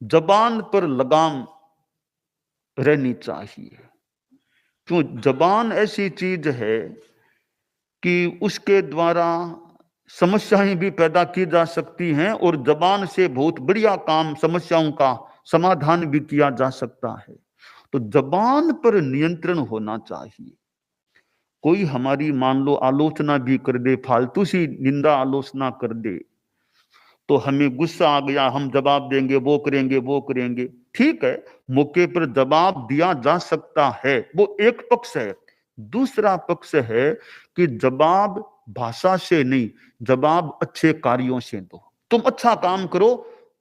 जबान पर लगाम रहनी चाहिए। क्यों? जबान ऐसी चीज है कि उसके द्वारा समस्याएं भी पैदा की जा सकती हैं और जबान से बहुत बढ़िया काम, समस्याओं का समाधान भी किया जा सकता है। तो जबान पर नियंत्रण होना चाहिए। कोई हमारी मान लो आलोचना भी कर दे, फालतू सी निंदा आलोचना कर दे, तो हमें गुस्सा आ गया, हम जवाब देंगे, वो करेंगे, वो करेंगे। ठीक है, मौके पर जवाब दिया जा सकता है, वो एक पक्ष है। दूसरा पक्ष है कि जवाब भाषा से नहीं, जवाब अच्छे कार्यों से दो। तुम अच्छा काम करो,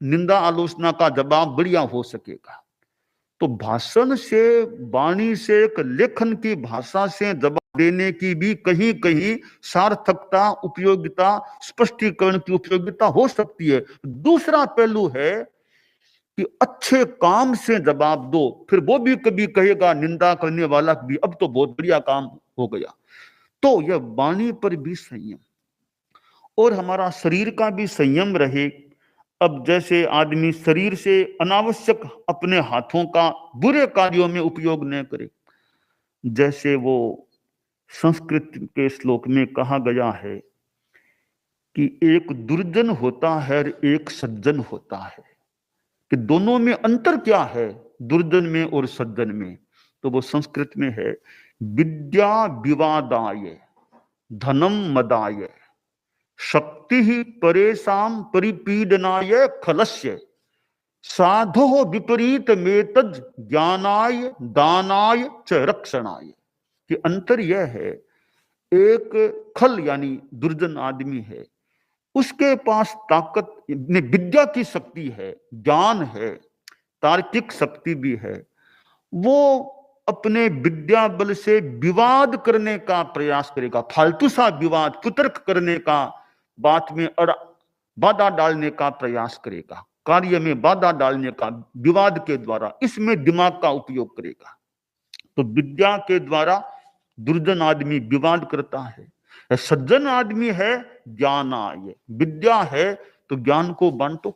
निंदा आलोचना का जवाब बढ़िया हो सकेगा। तो भाषण से, वाणी से, एक लेखन की भाषा से जवाब देने की भी कहीं कहीं सार्थकता, उपयोगिता, स्पष्टीकरण की उपयोगिता हो सकती है। दूसरा पहलू है कि अच्छे काम से जवाब दो, फिर वो भी कभी कहेगा निंदा करने वाला भी, अब तो बहुत बढ़िया काम हो गया। तो यह वाणी पर भी संयम, और हमारा शरीर का भी संयम रहे। अब जैसे आदमी शरीर से अनावश्यक अपने हाथों का बुरे कार्यों में उपयोग न करे, जैसे वो संस्कृत के श्लोक में कहा गया है कि एक दुर्जन होता है और एक सज्जन होता है, कि दोनों में अंतर क्या है, दुर्जन में और सज्जन में। तो वो संस्कृत में है, विद्या विवादाय धनम मदाय शक्ति ही परेशान परिपीडनाय खलस्य साधो विपरीत मेतज ज्ञानाय दानाय च रक्षणाय। कि अंतर यह है, एक खल यानी दुर्जन आदमी है, उसके पास ताकत, विद्या की शक्ति है, ज्ञान है, तार्किक शक्ति भी है। वो अपने विद्या बल से विवाद करने का प्रयास करेगा, फालतू सा विवाद, कुतर्क करने का, बात में बाधा डालने का प्रयास करेगा, कार्य में बाधा डालने का विवाद के द्वारा, इसमें दिमाग का उपयोग करेगा। तो विद्या के द्वारा दुर्जन आदमी विवाद करता है। सज्जन आदमी है ज्ञानाय, विद्या है तो ज्ञान को बांटो,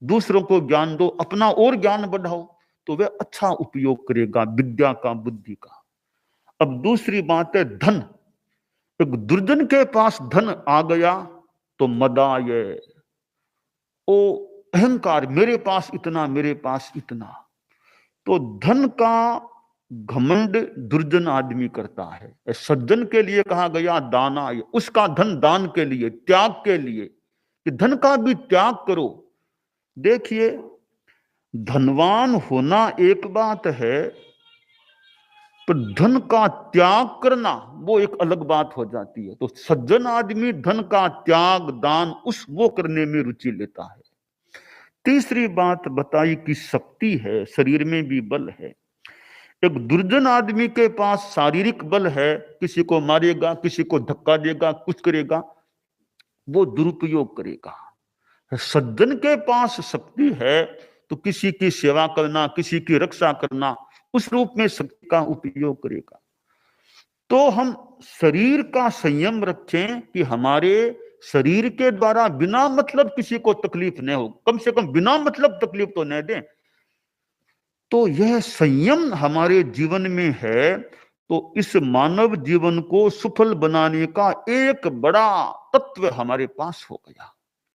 दूसरों को ज्ञान दो, अपना और ज्ञान बढ़ाओ, तो वह अच्छा उपयोग करेगा विद्या का, बुद्धि का। अब दूसरी बात है धन। एक दुर्जन के पास धन आ गया तो मदाय, ओ अहंकार, मेरे पास इतना, मेरे पास इतना। तो धन का घमंड दुर्जन आदमी करता है। सज्जन के लिए कहा गया दाना, उसका धन दान के लिए, त्याग के लिए, कि धन का भी त्याग करो। देखिए, धनवान होना एक बात है, पर धन का त्याग करना वो एक अलग बात हो जाती है। तो सज्जन आदमी धन का त्याग, दान, उस वो करने में रुचि लेता है। तीसरी बात बताई कि शक्ति है, शरीर में भी बल है। एक दुर्जन आदमी के पास शारीरिक बल है, किसी को मारेगा, किसी को धक्का देगा, कुछ करेगा, वो दुरुपयोग करेगा। सज्जन के पास शक्ति है तो किसी की सेवा करना, किसी की रक्षा करना, उस रूप में शक्ति का उपयोग करेगा। तो हम शरीर का संयम रखें कि हमारे शरीर के द्वारा बिना मतलब किसी को तकलीफ न हो, कम से कम बिना मतलब तकलीफ तो न दें। तो यह संयम हमारे जीवन में है, तो इस मानव जीवन को सफल बनाने का एक बड़ा तत्व हमारे पास हो गया।